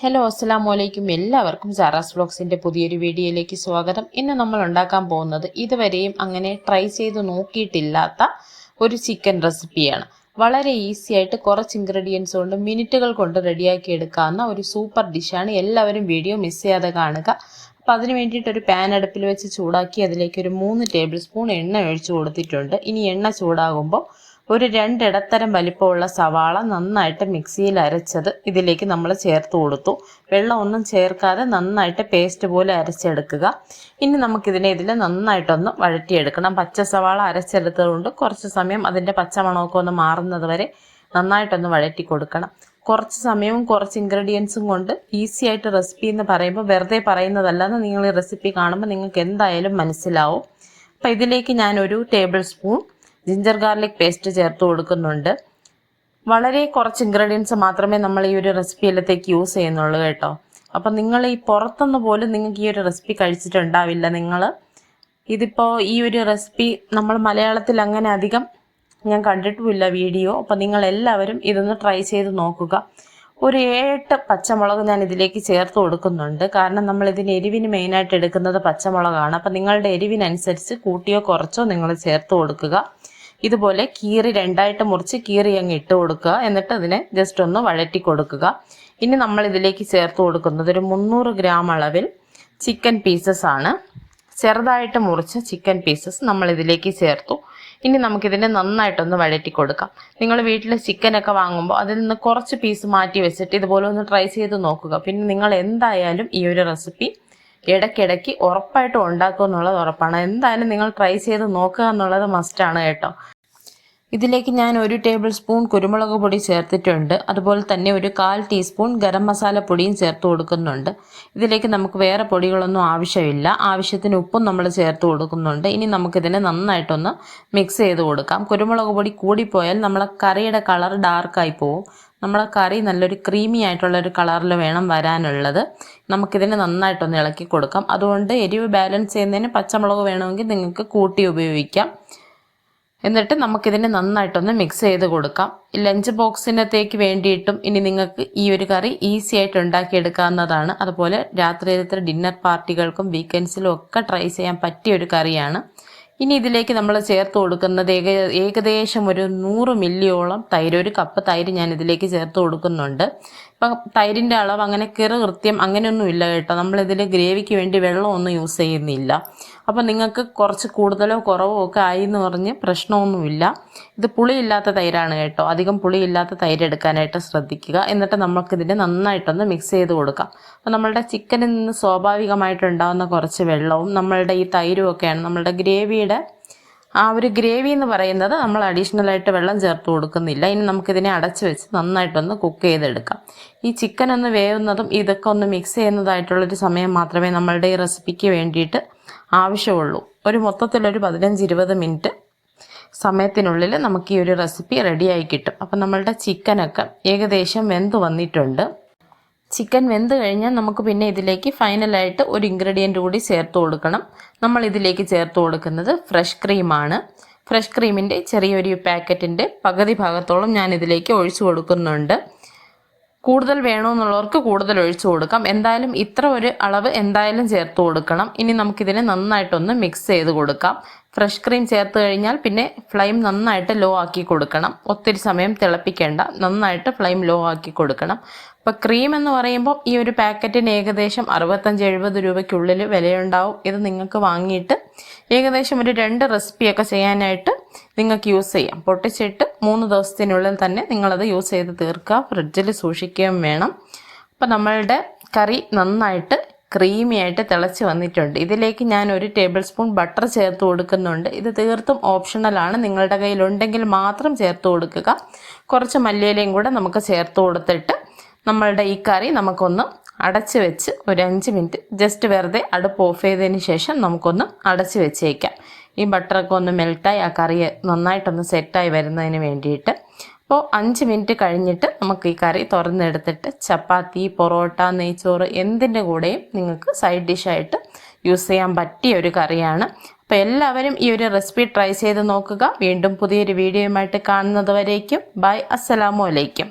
Hello അസ്സലാമു അലൈക്കും. എല്ലാവർക്കും സാറാസ് വ്ലോഗ്സിൻ്റെ പുതിയൊരു വീഡിയോയിലേക്ക് സ്വാഗതം. ഇന്ന് നമ്മൾ ഉണ്ടാക്കാൻ പോകുന്നത് ഇതുവരെയും അങ്ങനെ ട്രൈ ചെയ്ത് നോക്കിയിട്ടില്ലാത്ത ഒരു ചിക്കൻ റെസിപ്പിയാണ്. വളരെ ഈസി ആയിട്ട് കുറച്ച് ഇൻഗ്രീഡിയൻസ് കൊണ്ട് മിനിറ്റുകൾ കൊണ്ട് റെഡിയാക്കി എടുക്കാവുന്ന ഒരു സൂപ്പർ ഡിഷാണ്. എല്ലാവരും വീഡിയോ മിസ് ചെയ്യാതെ കാണുക. അപ്പോൾ അതിന് വേണ്ടിയിട്ടൊരു പാൻ അടുപ്പിൽ വെച്ച് ചൂടാക്കി അതിലേക്ക് ഒരു 3 ടേബിൾ സ്പൂൺ എണ്ണ ഒഴിച്ചു കൊടുത്തിട്ടുണ്ട്. ഇനി എണ്ണ ചൂടാകുമ്പോൾ ഒരു 2 ഇടത്തരം വലിപ്പമുള്ള സവാള നന്നായിട്ട് മിക്സിയിൽ അരച്ചത് ഇതിലേക്ക് നമ്മൾ ചേർത്ത് കൊടുത്തു. വെള്ളം ഒന്നും ചേർക്കാതെ നന്നായിട്ട് പേസ്റ്റ് പോലെ അരച്ചെടുക്കുക. ഇനി നമുക്കിതിനെ ഇതിൽ നന്നായിട്ടൊന്ന് വഴറ്റിയെടുക്കണം. പച്ച സവാള അരച്ചെടുത്തതുകൊണ്ട് കുറച്ച് സമയം അതിൻ്റെ പച്ചമണമൊക്കെ ഒന്ന് മാറുന്നത് വരെ നന്നായിട്ടൊന്ന് വഴറ്റി കൊടുക്കണം. കുറച്ച് സമയവും കുറച്ച് ഇൻഗ്രീഡിയൻസും കൊണ്ട് ഈസി ആയിട്ട് റെസിപ്പി എന്ന് പറയുമ്പോൾ വെറുതെ പറയുന്നതല്ലെന്ന് നിങ്ങൾ ഈ റെസിപ്പി കാണുമ്പോൾ നിങ്ങൾക്ക് എന്തായാലും മനസ്സിലാവും. അപ്പോൾ ഇതിലേക്ക് ഞാനൊരു table spoon ginger garlic paste ചേർത്ത് കൊടുക്കുന്നുണ്ട്. വളരെ കുറച്ച് ഇൻഗ്രീഡിയൻസ് മാത്രമേ നമ്മൾ ഈ ഒരു റെസിപ്പിയിലത്തേക്ക് യൂസ് ചെയ്യുന്നുള്ളൂ കേട്ടോ. അപ്പം നിങ്ങൾ ഈ പുറത്തുനിന്ന് പോലും നിങ്ങൾക്ക് ഈ ഒരു റെസിപ്പി കഴിച്ചിട്ടുണ്ടാവില്ല. ഇതിപ്പോൾ ഈ ഒരു റെസിപ്പി നമ്മൾ മലയാളത്തിൽ അങ്ങനെ അധികം ഞാൻ കണ്ടിട്ടുമില്ല വീഡിയോ. അപ്പം നിങ്ങൾ എല്ലാവരും ഇതൊന്ന് ട്രൈ ചെയ്ത് നോക്കുക. ഒരു 7 പച്ചമുളക് ഞാൻ ഇതിലേക്ക് ചേർത്ത് കൊടുക്കുന്നുണ്ട്. കാരണം നമ്മൾ ഇതിന് എരിവിന് മെയിനായിട്ട് എടുക്കുന്നത് പച്ചമുളകാണ്. അപ്പം നിങ്ങളുടെ എരിവിനനുസരിച്ച് കൂട്ടിയോ കുറച്ചോ നിങ്ങൾ ചേർത്ത് കൊടുക്കുക. ഇതുപോലെ കീറി 2ആയിട്ട് മുറിച്ച് കീറി അങ്ങ് ഇട്ട് കൊടുക്കുക. എന്നിട്ട് അതിനെ ജസ്റ്റ് ഒന്ന് വഴറ്റി കൊടുക്കുക. ഇനി നമ്മൾ ഇതിലേക്ക് ചേർത്ത് കൊടുക്കുന്നത് ഒരു 300 ഗ്രാം അളവിൽ ചിക്കൻ പീസസ് ആണ്. ചെറുതായിട്ട് മുറിച്ച ചിക്കൻ പീസസ് നമ്മൾ ഇതിലേക്ക് ചേർത്തു. ഇനി നമുക്കിതിനെ നന്നായിട്ടൊന്ന് വഴറ്റി കൊടുക്കാം. നിങ്ങൾ വീട്ടിൽ ചിക്കനൊക്കെ വാങ്ങുമ്പോൾ അതിൽ നിന്ന് കുറച്ച് പീസ് മാറ്റി വെച്ചിട്ട് ഇതുപോലെ ഒന്ന് ട്രൈ ചെയ്ത് നോക്കുക. പിന്നെ നിങ്ങൾ എന്തായാലും ഈ ഒരു റെസിപ്പി ഇടയ്ക്കിടയ്ക്ക് ഉറപ്പായിട്ടും ഉണ്ടാക്കുക എന്നുള്ളത് ഉറപ്പാണ്. എന്തായാലും നിങ്ങൾ ട്രൈ ചെയ്ത് നോക്കുക എന്നുള്ളത് മസ്റ്റാണ് കേട്ടോ. ഇതിലേക്ക് ഞാൻ 1 ടേബിൾ സ്പൂൺ കുരുമുളക് പൊടി ചേർത്തിട്ടുണ്ട്. അതുപോലെ തന്നെ ഒരു 1/4 ടീസ്പൂൺ ഗരം മസാല പൊടിയും ചേർത്ത് കൊടുക്കുന്നുണ്ട്. ഇതിലേക്ക് നമുക്ക് വേറെ പൊടികളൊന്നും ആവശ്യമില്ല. ആവശ്യത്തിന് ഉപ്പും നമ്മൾ ചേർത്ത് കൊടുക്കുന്നുണ്ട്. ഇനി നമുക്കിതിനെ നന്നായിട്ടൊന്ന് മിക്സ് ചെയ്ത് കൊടുക്കാം. കുരുമുളക് പൊടി കൂടിപ്പോയാൽ നമ്മളെ കറിയുടെ കളർ ഡാർക്കായി പോവും. നമ്മളെ കറി നല്ലൊരു ക്രീമി ആയിട്ടുള്ളൊരു കളറിൽ വേണം വരാനുള്ളത്. നമുക്കിതിനെ നന്നായിട്ടൊന്ന് ഇളക്കി കൊടുക്കാം. അതുകൊണ്ട് എരിവ് ബാലൻസ് ചെയ്യുന്നതിന് പച്ചമുളക് വേണമെങ്കിൽ നിങ്ങൾക്ക് കൂട്ടി ഉപയോഗിക്കാം. എന്നിട്ട് നമുക്കിതിനെ നന്നായിട്ടൊന്ന് മിക്സ് ചെയ്ത് കൊടുക്കാം. ലഞ്ച് ബോക്സിനകത്തേക്ക് വേണ്ടിയിട്ടും ഇനി നിങ്ങൾക്ക് ഈ ഒരു കറി ഈസി ആയിട്ട് ഉണ്ടാക്കിയെടുക്കാവുന്നതാണ്. അതുപോലെ രാത്രിയിലത്തെ ഡിന്നർ പാർട്ടികൾക്കും വീക്കെൻഡ്സിലും ഒക്കെ ട്രൈ ചെയ്യാൻ പറ്റിയ ഒരു കറിയാണ്. ഇനി ഇതിലേക്ക് നമ്മൾ ചേർത്ത് കൊടുക്കുന്നത് ഏകദേശം ഒരു 100 മില്ലിയോളം തൈര്, 1 കപ്പ് തൈര് ഞാൻ ഇതിലേക്ക് ചേർത്ത് കൊടുക്കുന്നുണ്ട്. ഇപ്പം തൈരിൻ്റെ അളവ് അങ്ങനെ കൃത്യം അങ്ങനെയൊന്നും ഇല്ല കേട്ടോ. നമ്മളിതിൽ ഗ്രേവിക്ക് വേണ്ടി വെള്ളമൊന്നും യൂസ് ചെയ്യുന്നില്ല. അപ്പം നിങ്ങൾക്ക് കുറച്ച് കൂടുതലോ കുറവോ ഒക്കെ ആയി എന്ന് പറഞ്ഞ് പ്രശ്നമൊന്നുമില്ല. ഇത് പുളിയില്ലാത്ത തൈരാണ് കേട്ടോ. അധികം പുളിയില്ലാത്ത തൈര് എടുക്കാനായിട്ട് ശ്രദ്ധിക്കുക. എന്നിട്ട് നമുക്കിതിനെ നന്നായിട്ടൊന്ന് മിക്സ് ചെയ്ത് കൊടുക്കാം. അപ്പം നമ്മളുടെ ചിക്കനിൽ നിന്ന് സ്വാഭാവികമായിട്ടുണ്ടാകുന്ന കുറച്ച് വെള്ളവും നമ്മളുടെ ഈ തൈരും ഒക്കെയാണ് നമ്മളുടെ ഗ്രേവിയുടെ ആ ഒരു ഗ്രേവി എന്ന് പറയുന്നത്. നമ്മൾ അഡീഷണലായിട്ട് വെള്ളം ചേർത്ത് കൊടുക്കുന്നില്ല. ഇനി നമുക്കിതിനെ അടച്ചു വെച്ച് നന്നായിട്ടൊന്ന് കുക്ക് ചെയ്തെടുക്കാം. ഈ ചിക്കൻ ഒന്ന് വേവുന്നതും ഇതൊക്കെ ഒന്ന് മിക്സ് ചെയ്യുന്നതായിട്ടുള്ളൊരു സമയം മാത്രമേ നമ്മളുടെ ഈ റെസിപ്പിക്ക് വേണ്ടിയിട്ട് ആവശ്യമുള്ളൂ. മൊത്തത്തിലൊരു 15-20 മിനിറ്റ് സമയത്തിനുള്ളിൽ നമുക്ക് ഈ ഒരു റെസിപ്പി റെഡിയായി കിട്ടും. അപ്പം നമ്മളുടെ ചിക്കനൊക്കെ ഏകദേശം വെന്ത് വന്നിട്ടുണ്ട്. ചിക്കൻ വെന്ത് കഴിഞ്ഞാൽ നമുക്ക് പിന്നെ ഇതിലേക്ക് ഫൈനലായിട്ട് ഒരു ഇൻഗ്രീഡിയൻറ്റ് കൂടി ചേർത്ത് കൊടുക്കണം. നമ്മൾ ഇതിലേക്ക് ചേർത്ത് കൊടുക്കുന്നത് ഫ്രഷ് ക്രീമാണ്. ഫ്രഷ് ക്രീമിൻ്റെ ചെറിയൊരു പാക്കറ്റിൻ്റെ പകുതി ഭാഗത്തോളം ഞാൻ ഇതിലേക്ക് ഒഴിച്ചു കൊടുക്കുന്നുണ്ട്. കൂടുതൽ വേണമെന്നുള്ളവർക്ക് കൂടുതൽ ഒഴിച്ചു കൊടുക്കാം. എന്തായാലും ഇത്ര ഒരു അളവ് എന്തായാലും ചേർത്ത് കൊടുക്കണം. ഇനി നമുക്കിതിനെ നന്നായിട്ടൊന്ന് മിക്സ് ചെയ്ത് കൊടുക്കാം. ഫ്രഷ് ക്രീം ചേർത്ത് കഴിഞ്ഞാൽ പിന്നെ ഫ്ലെയിം നന്നായിട്ട് ലോ ആക്കി കൊടുക്കണം. ഒത്തിരി സമയം തിളപ്പിക്കേണ്ട, നന്നായിട്ട് ഫ്ലെയിം ലോ ആക്കി കൊടുക്കണം. അപ്പോൾ ക്രീം എന്ന് പറയുമ്പോൾ ഈ ഒരു പാക്കറ്റിന് ഏകദേശം 65-70 രൂപയ്ക്കുള്ളിൽ വിലയുണ്ടാവും. ഇത് നിങ്ങൾക്ക് വാങ്ങിയിട്ട് ഏകദേശം ഒരു 2 റെസിപ്പിയൊക്കെ ചെയ്യാനായിട്ട് നിങ്ങൾക്ക് യൂസ് ചെയ്യാം. പൊട്ടിച്ചിട്ട് 3 ദിവസത്തിനുള്ളിൽ തന്നെ നിങ്ങളത് യൂസ് ചെയ്ത് തീർക്കുക. ഫ്രിഡ്ജിൽ സൂക്ഷിക്കുകയും വേണം. അപ്പോൾ നമ്മളുടെ കറി നന്നായിട്ട് ക്രീമി ആയിട്ട് തിളച്ച് വന്നിട്ടുണ്ട്. ഇതിലേക്ക് ഞാൻ 1 ടേബിൾ സ്പൂൺ ബട്ടർ ചേർത്ത് കൊടുക്കുന്നുണ്ട്. ഇത് തീർത്തും ഓപ്ഷണലാണ്. നിങ്ങളുടെ കയ്യിലുണ്ടെങ്കിൽ മാത്രം ചേർത്ത് കൊടുക്കുക. കുറച്ച് മല്ലിയിലയും കൂടെ നമുക്ക് ചേർത്ത് കൊടുത്തിട്ട് നമ്മളുടെ ഈ കറി നമുക്കൊന്ന് അടച്ച് വെച്ച് ഒരു 5 മിനിറ്റ് ജസ്റ്റ് വെറുതെ അടുപ്പ് ഓഫ് ചെയ്തതിന് ശേഷം നമുക്കൊന്ന് അടച്ച് വെച്ചേക്കാം. ഈ ബട്ടറൊക്കെ ഒന്ന് മെൽറ്റായി ആ കറി നന്നായിട്ടൊന്ന് സെറ്റായി വരുന്നതിന് വേണ്ടിയിട്ട്. അപ്പോൾ 5 മിനിറ്റ് കഴിഞ്ഞിട്ട് നമുക്ക് ഈ കറി തുറന്നെടുത്തിട്ട് ചപ്പാത്തി, പൊറോട്ട, നെയ്ച്ചോറ് എന്തിൻ്റെ കൂടെയും നിങ്ങൾക്ക് സൈഡ് ഡിഷായിട്ട് യൂസ് ചെയ്യാൻ പറ്റിയ ഒരു കറിയാണ്. അപ്പോൾ എല്ലാവരും ഈ ഒരു റെസിപ്പി ട്രൈ ചെയ്ത് നോക്കുക. വീണ്ടും പുതിയൊരു വീഡിയോയുമായിട്ട് കാണുന്നത് വരേക്കും ബൈ. അസ്സലാമു അലൈക്കും.